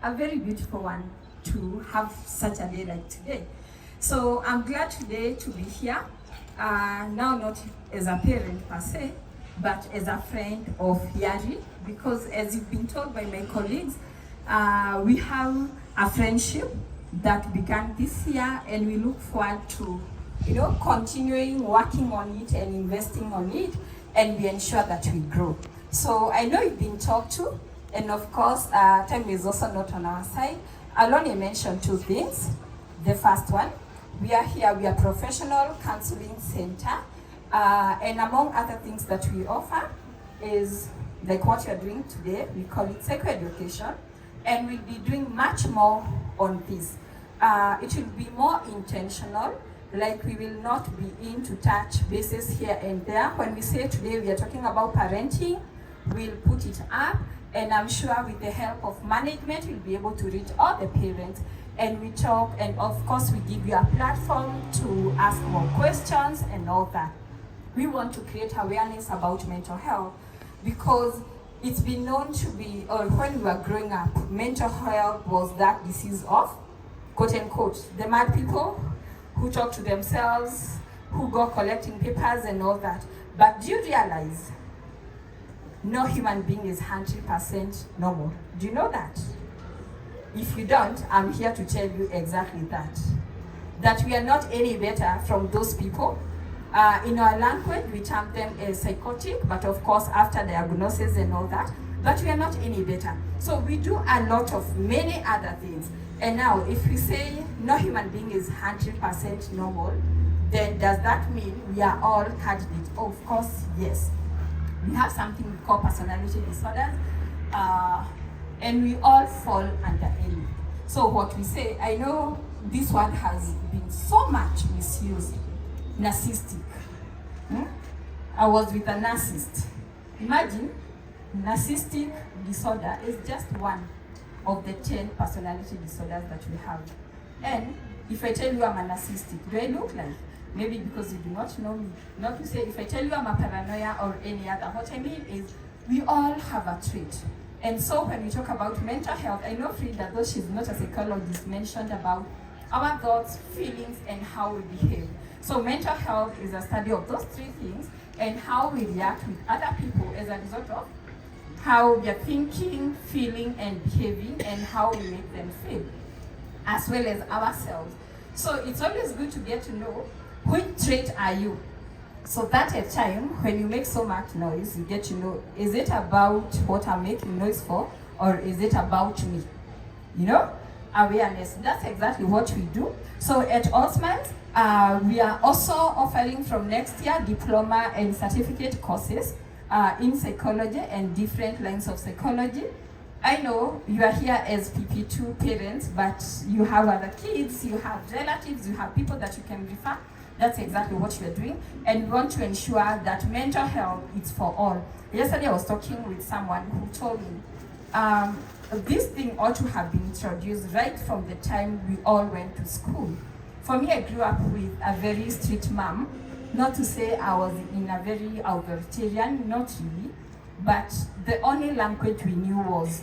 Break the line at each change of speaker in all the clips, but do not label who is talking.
a very beautiful one to have such a day like today. So I'm glad today to be here, now not as a parent per se, but as a friend of Yari, because as you've been told by my colleagues, we have a friendship that began this year, and we look forward to, continuing working on it and investing on it, and we ensure that we grow. So I know you've been talked to, and of course, time is also not on our side. I'll only mention two things. The first one, we are here, we are professional counseling center, and among other things that we offer is like what you're doing today. We call it psychoeducation, and we'll be doing much more on this. It will be more intentional, like we will not be in to touch bases here and there. When we say today we are talking about parenting, we'll put it up, and I'm sure with the help of management, we'll be able to reach all the parents, and we talk, and of course we give you a platform to ask more questions and all that. We want to create awareness about mental health, because it's been known to be, or when we were growing up, mental health was that disease of, quote unquote, the mad people who talk to themselves, who go collecting papers and all that. But do you realize no human being is 100% normal? Do you know that? If you don't, I'm here to tell you exactly that. That we are not any better from those people. In our language, we term them as psychotic, but of course after diagnosis and all that, but we are not any better. So we do a lot of many other things. And now, if we say no human being is 100% normal, then does that mean we are all candidates? Of course, yes. We have something we call personality disorders, and we all fall under any. So what we say, I know this word has been so much misused. Narcissistic. I was with a narcissist. Imagine, narcissistic disorder is just one of the 10 personality disorders that we have. And if I tell you I'm a narcissistic, do I look like? Maybe because you do not know me. Not to say if I tell you I'm a paranoia or any other. What I mean is we all have a trait. And so when we talk about mental health, I know Frida, though she's not a psychologist, mentioned about our thoughts, feelings, and how we behave. So mental health is a study of those three things and how we react with other people as a result of how we are thinking, feeling, and behaving, and how we make them feel, as well as ourselves. So it's always good to get to know which trait are you. So that at time, when you make so much noise, you get to know, is it about what I'm making noise for, or is it about me? Awareness. That's exactly what we do. So at Allsmiles, we are also offering from next year diploma and certificate courses in psychology and different lines of psychology. I know you are here as PP2 parents, but you have other kids, you have relatives, you have people that you can refer. That's exactly what you're doing. And we want to ensure that mental health is for all. Yesterday I was talking with someone who told me, this thing ought to have been introduced right from the time we all went to school. For me, I grew up with a very strict mom. Not to say I was in a very authoritarian, not really, but the only language we knew was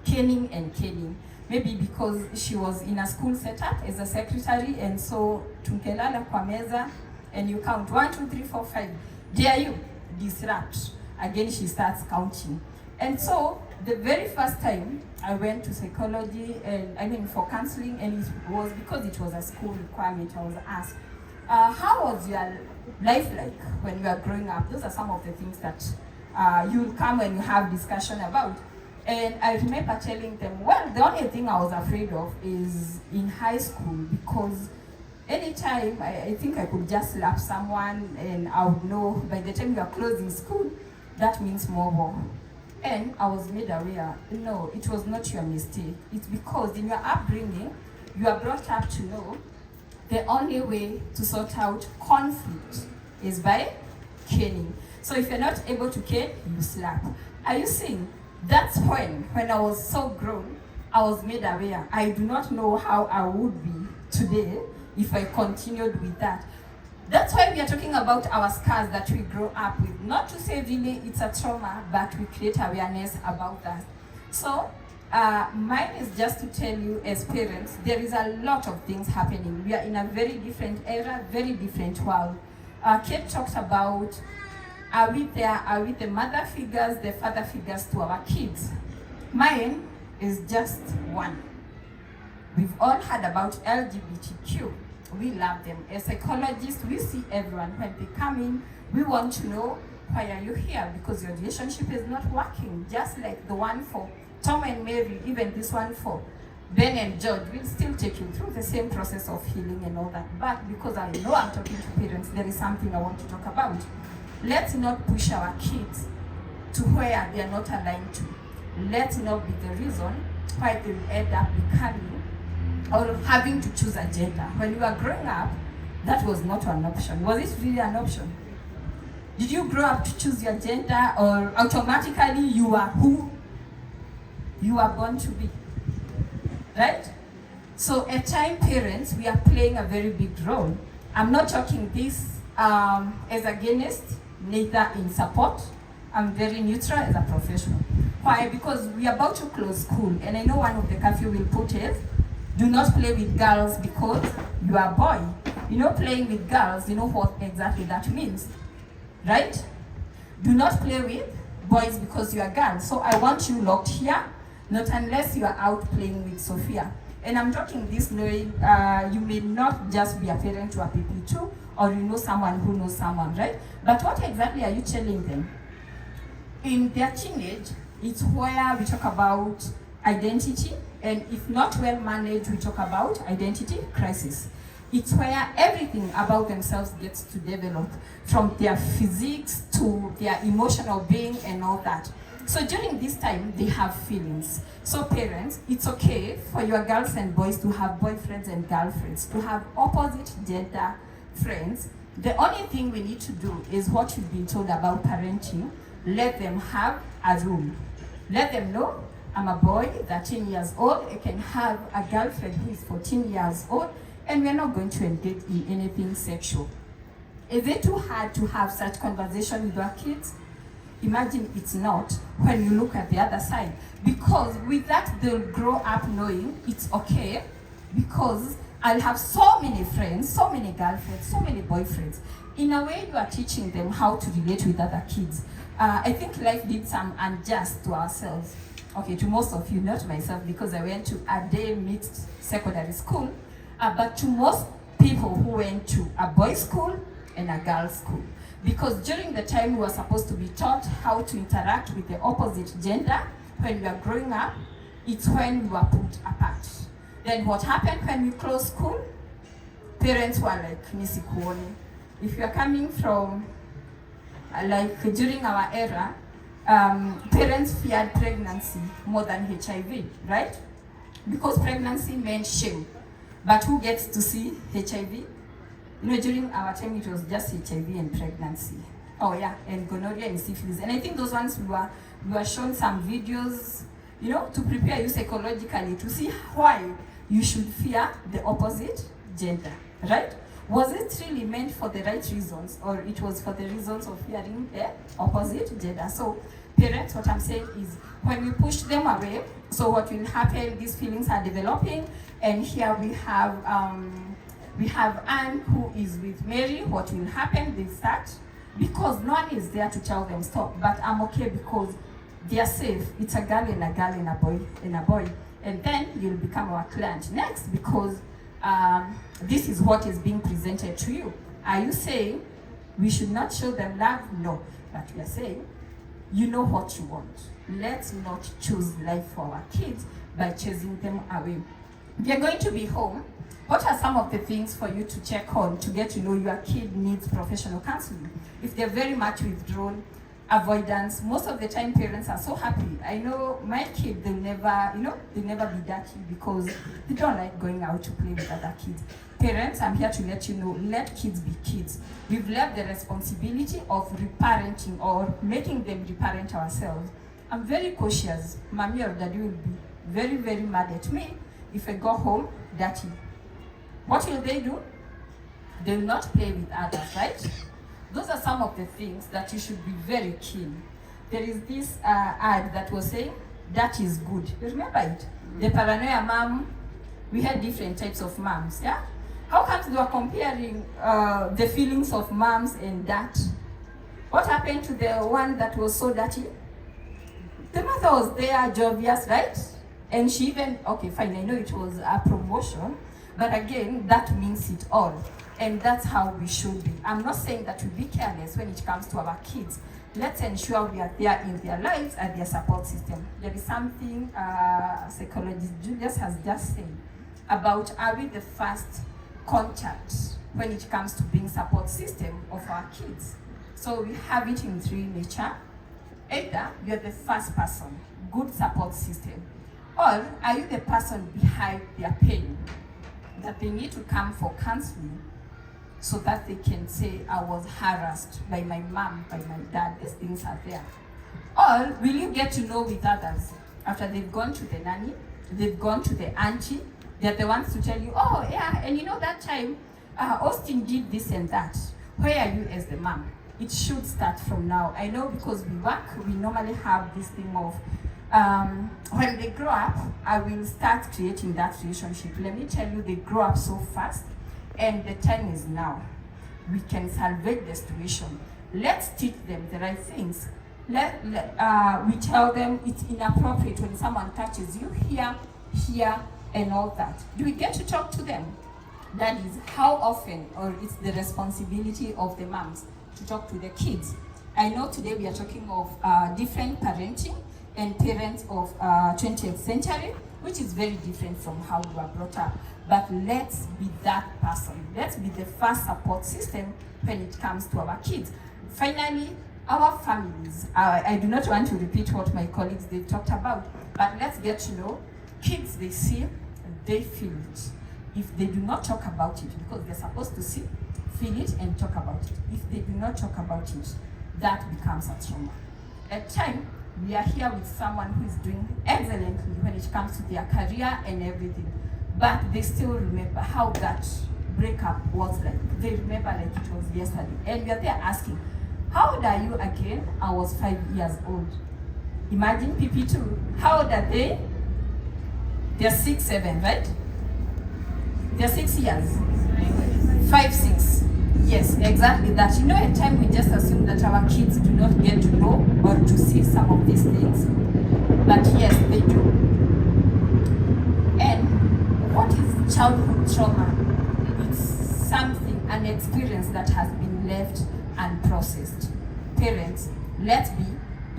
caning and caning. Maybe because she was in a school setup as a secretary, and so tunkelala kwa meza, and you count 1, 2, 3, 4, 5. Dare you disrupt? Again, she starts counting. And so the very first time I went to psychology, and for counseling, and it was because it was a school requirement. I was asked, how was your life like when you were growing up? Those are some of the things that you'll come and you have discussion about. And I remember telling them, well, the only thing I was afraid of is in high school, because anytime I think I could just slap someone and I would know by the time you are closing school, that means more war. And I was made aware, no, it was not your mistake. It's because in your upbringing, you are brought up to know the only way to sort out conflict is by caning. So if you're not able to cane, you slap. Are you seeing? That's when I was so grown, I was made aware. I do not know how I would be today if I continued with that. That's why we are talking about our scars that we grow up with. Not to say really it's a trauma, but we create awareness about that. So Mine is just to tell you, as parents, there is a lot of things happening. We are in a very different era, very different world. Kate talked about, are we the mother figures, the father figures to our kids? Mine is just one. We've all heard about LGBTQ. We love them. As psychologists, we see everyone. When they come in, we want to know, why are you here? Because your relationship is not working. Just like the one for Tom and Mary, even this one for Ben and George, will still take you through the same process of healing and all that. But because I know I'm talking to parents, there is something I want to talk about. Let's not push our kids to where they are not aligned to. Let's not be the reason why they will end up becoming or having to choose a gender. When you were growing up, that was not an option. Was it really an option? Did you grow up to choose your gender, or automatically you are who you are born to be? Right? So at time, parents, we are playing a very big role. I'm not talking this as against, neither in support. I'm very neutral as a professional. Why? Because we are about to close school, and I know one of the curfew will put is, do not play with girls because you are a boy. You know, playing with girls, you know what exactly that means, right? Do not play with boys because you are a girl. So I want you locked here, not unless you are out playing with Sophia. And I'm talking this knowing you may not just be a parent to a PP2, or you know someone who knows someone, right? But what exactly are you telling them? In their teenage, it's where we talk about identity, and if not well managed, we talk about identity crisis. It's where everything about themselves gets to develop, from their physiques to their emotional being and all that. So during this time, they have feelings. So parents, it's okay for your girls and boys to have boyfriends and girlfriends, to have opposite gender friends. The only thing we need to do is what you've been told about parenting. Let them have a rule. Let them know, I'm a boy, 13 years old, I can have a girlfriend who is 14 years old, and we're not going to engage in anything sexual. Is it too hard to have such conversation with our kids? Imagine it's not when you look at the other side. Because with that, they'll grow up knowing it's okay, because I'll have so many friends, so many girlfriends, so many boyfriends. In a way, you are teaching them how to relate with other kids. I think life did some unjust to ourselves. Okay, to most of you, not myself, because I went to a day mixed secondary school, but to most people who went to a boys' school and a girls' school. Because during the time we were supposed to be taught how to interact with the opposite gender, when we are growing up, it's when we were put apart. Then what happened when we closed school? Parents were like, 𝗪𝗔. If you are coming from, like during our era, parents feared pregnancy more than HIV, right? Because pregnancy meant shame. But who gets to see HIV? You know, during our time, it was just HIV and pregnancy. Oh yeah, and gonorrhea and syphilis. And I think those ones we were shown some videos, you know, to prepare you psychologically to see why you should fear the opposite gender, right? Was it really meant for the right reasons, or it was for the reasons of fearing the opposite gender? So parents, what I'm saying is, when we push them away, so what will happen, these feelings are developing, and here we have Anne who is with Mary. What will happen, they start, because no one is there to tell them stop, but I'm okay because they are safe. It's a girl and a boy and a boy. And then you'll become our client next, because this is what is being presented to you. Are you saying we should not show them love? No. But we are saying, you know what you want. Let's not choose life for our kids by chasing them away. They're going to be home. What are some of the things for you to check on to get to know your kid needs professional counseling? If they're very much withdrawn, avoidance, most of the time parents are so happy. I know my kid, they'll never be dirty because they don't like going out to play with other kids. Parents, I'm here to let you know, let kids be kids. We've left the responsibility of reparenting or making them reparent ourselves. I'm very cautious. Mommy or daddy will be very, very mad at me if I go home dirty. What will they do? They will not play with others, right? Those are some of the things that you should be very keen. There is this ad that was saying, that is good. You remember it? The paranoia mom, we had different types of moms, yeah? How comes they were comparing the feelings of moms and that? What happened to the one that was so dirty? The mother was there, jovious, right? And she even, okay, fine, I know it was a promotion, but again, that means it all. And that's how we should be. I'm not saying that we be careless when it comes to our kids. Let's ensure we are there in their lives and their support system. There is something psychologist Julius has just said about, are we the first contact when it comes to being support system of our kids? So we have it in three nature. Either you're the first person, good support system, or are you the person behind their pain, that they need to come for counseling so that they can say, I was harassed by my mom, by my dad, these things are there. Or will you get to know with others after they've gone to the nanny, they've gone to the auntie, they're the ones to tell you, oh yeah, and you know that time, Austin did this and that. Where are you as the mom? It should start from now. I know because we work, we normally have this thing of, when they grow up, I will start creating that relationship. Let me tell you, they grow up so fast, and the time is now. We can salvage the situation. Let's teach them the right things. We tell them it's inappropriate when someone touches you here, and all that. Do we get to talk to them? That is how often, or it's the responsibility of the moms to talk to the kids. I know today we are talking of different parenting and parents of 20th century, which is very different from how we were brought up. But let's be that person. Let's be the first support system when it comes to our kids. Finally, our families. I do not want to repeat what my colleagues they talked about, but let's get to know kids. They see, they feel it. If they do not talk about it, because they're supposed to see, feel it, and talk about it. If they do not talk about it, that becomes a trauma. At time, we are here with someone who is doing excellently when it comes to their career and everything, but they still remember how that breakup was like. They remember like it was yesterday. And we are there asking, how old are you again? I was 5 years old. Imagine PP2. How old are they? They're 6, 7, right? They're 6 years. 5, 6. Yes, exactly that. You know, at times we just assume that our kids do not get to know or to see some of these things. But yes, they do. And what is childhood trauma? It's something, an experience that has been left unprocessed. Parents, let's be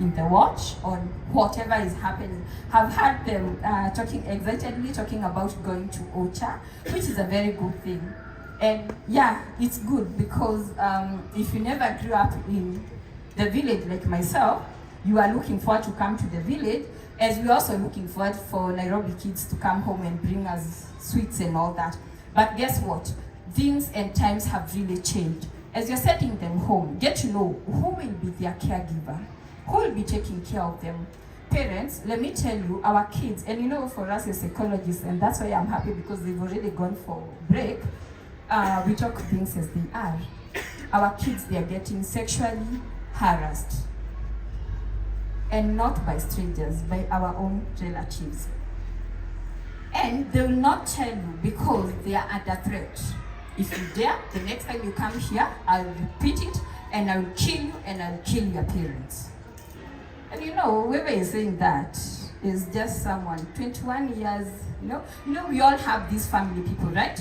in the watch on whatever is happening. I've heard them excitedly talking about going to OCHA, which is a very good thing. And yeah, it's good because if you never grew up in the village like myself, you are looking forward to come to the village, as we're also looking forward for Nairobi kids to come home and bring us sweets and all that. But guess what? Things and times have really changed. As you're sending them home, get to know who will be their caregiver, who will be taking care of them. Parents, let me tell you, our kids, and you know, for us as psychologists, and that's why I'm happy because they've already gone for break, we talk things as they are. Our kids, they are getting sexually harassed. And not by strangers, by our own relatives. And they will not tell you because they are under threat. If you dare, the next time you come here, I'll repeat it, and I will kill you, and I'll kill your parents. And you know, whoever is saying that is just someone, 21 years, you know, we all have these family people, right?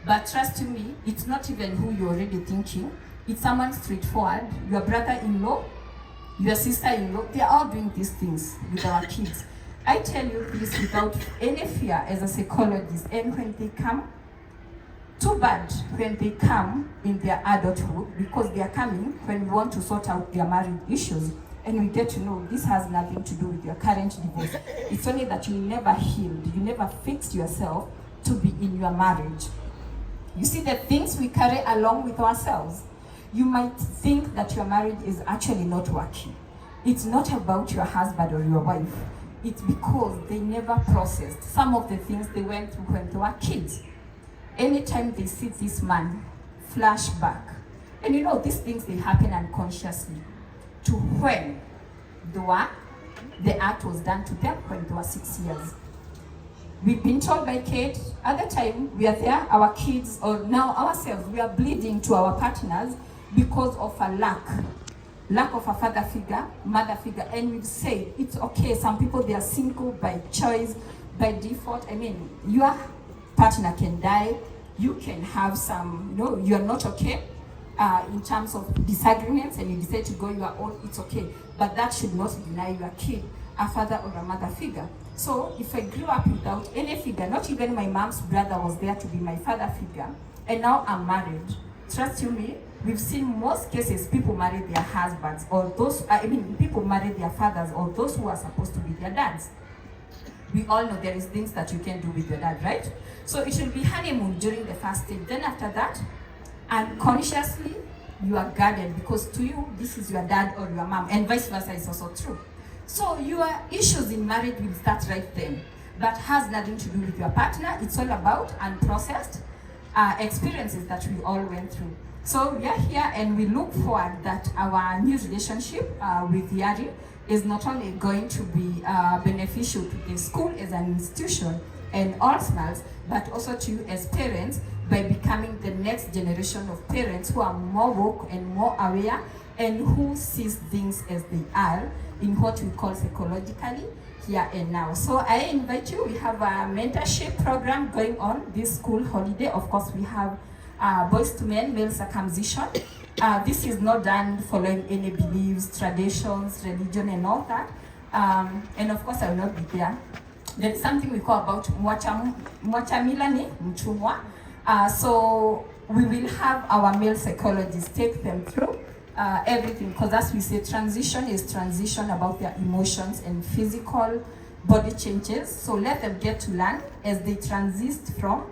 But trust me, it's not even who you're already thinking. It's someone straightforward, your brother-in-law, your sister-in-law, they're all doing these things with our kids. I tell you this without any fear as a psychologist, and when they come, too bad when they come in their adulthood, because they are coming when we want to sort out their marriage issues, and we get to know this has nothing to do with your current divorce. It's only that you never healed, you never fixed yourself to be in your marriage. You see the things we carry along with ourselves. You might think that your marriage is actually not working. It's not about your husband or your wife. It's because they never processed some of the things they went through when they were kids. Anytime they see this man, flashback. And you know, these things, they happen unconsciously to when they were the act was done to them when they were 6 years. We've been told by Kate, at the time we are there, our kids, or now ourselves, we are bleeding to our partners because of a lack of a father figure, mother figure, and we've said it's okay. Some people, they are single by choice, by default. I mean, your partner can die, you can have some, you're not okay in terms of disagreements, and you decide to go your own, it's okay. But that should not deny your kid a father or a mother figure. So if I grew up without any figure, not even my mom's brother was there to be my father figure, and now I'm married, trust you me, we've seen most cases people marry their husbands, or people marry their fathers, or those who are supposed to be their dads. We all know there is things that you can do with your dad, right? So it should be honeymoon during the first stage. Then after that, unconsciously, you are guarded, because to you, this is your dad or your mom, and vice versa is also true. So your issues in marriage will start right then. That has nothing to do with your partner. It's all about unprocessed experiences that we all went through. So we are here, and we look forward that our new relationship with Yari is not only going to be beneficial to the school as an institution and Allsmiles, but also to you as parents, by becoming the next generation of parents who are more woke and more aware, and who sees things as they are in what we call psychologically here and now. So I invite you, we have a mentorship program going on this school holiday. Of course, we have boys to men, male circumcision. This is not done following any beliefs, traditions, religion, and all that. And of course, I will not be there. There is something we call about mwachamilani mchumwa. So we will have our male psychologists take them through everything, because as we say, transition is transition about their emotions and physical body changes. So let them get to learn as they transit from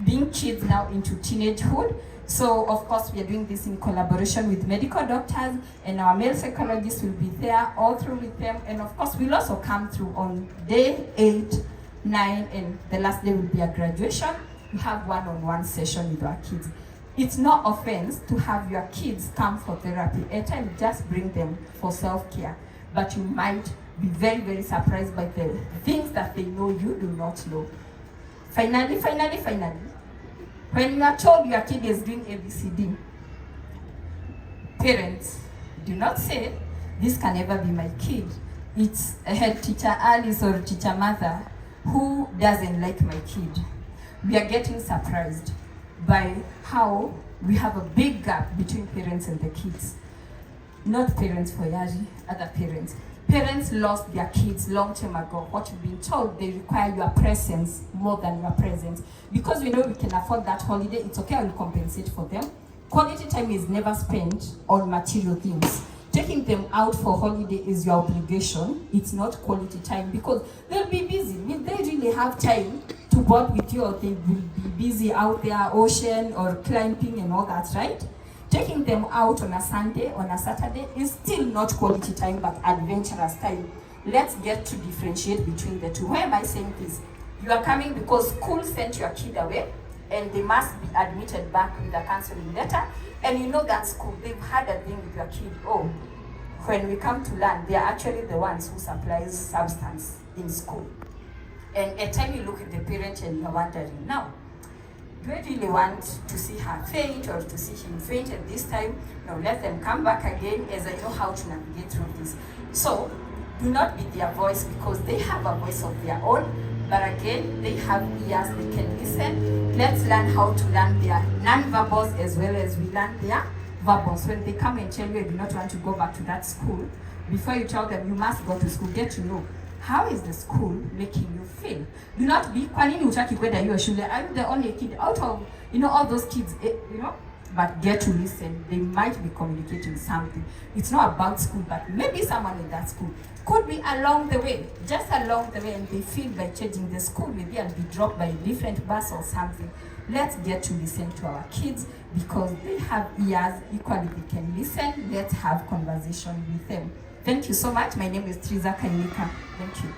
being kids now into teenagehood. So of course we are doing this in collaboration with medical doctors, and our male psychologists will be there all through with them. And of course we'll also come through on day 8, 9, and the last day will be a graduation. We have one-on-one session with our kids. It's no offense to have your kids come for therapy. At times, just bring them for self-care. But you might be very, very surprised by the things that they know you do not know. Finally, when you are told your kid is doing ABCD, parents, do not say, this can never be my kid. It's a head teacher Alice or teacher Martha who doesn't like my kid. We are getting surprised by how we have a big gap between parents and the kids. Not parents for Yari, other parents. Parents lost their kids long time ago. What you've been told, they require your presence more than your presence. Because we know we can afford that holiday, it's okay, I will compensate for them. Quality time is never spent on material things. Taking them out for holiday is your obligation. It's not quality time, because they'll be busy. Will they really have time to bond with you, or they will be busy out there, ocean or climbing and all that, right? Taking them out on a Sunday, on a Saturday is still not quality time, but adventurous time. Let's get to differentiate between the two. Why am I saying this? You are coming because school sent your kid away, and they must be admitted back with a counseling letter. And you know that school, they've had a thing with your kid. Oh, when we come to learn, they are actually the ones who supplies substance in school. And at time you look at the parent and you're wondering, now, do I really want to see her faint or to see him faint at this time? No, let them come back again, as I know how to navigate through this. So, do not be their voice, because they have a voice of their own, but again, they have ears, they can listen. Let's learn how to learn their non-verbals as well as we learn their verbals. When they come and tell you, I do not want to go back to that school, before you tell them you must go to school, get to know, how is the school making you feel? Do not be, kwa nini hutaki kwenda hiyo shule? Are you the only kid out of, all those kids, But get to listen. They might be communicating something. It's not about school, but maybe someone in that school could be along the way, just along the way, and they feel by changing the school, maybe I'll be dropped by a different bus or something. Let's get to listen to our kids, because they have ears, equally they can listen. Let's have conversation with them. Thank you so much. My name is 𝗔𝗀𝗀𝗀𝗀𝗀. Thank you.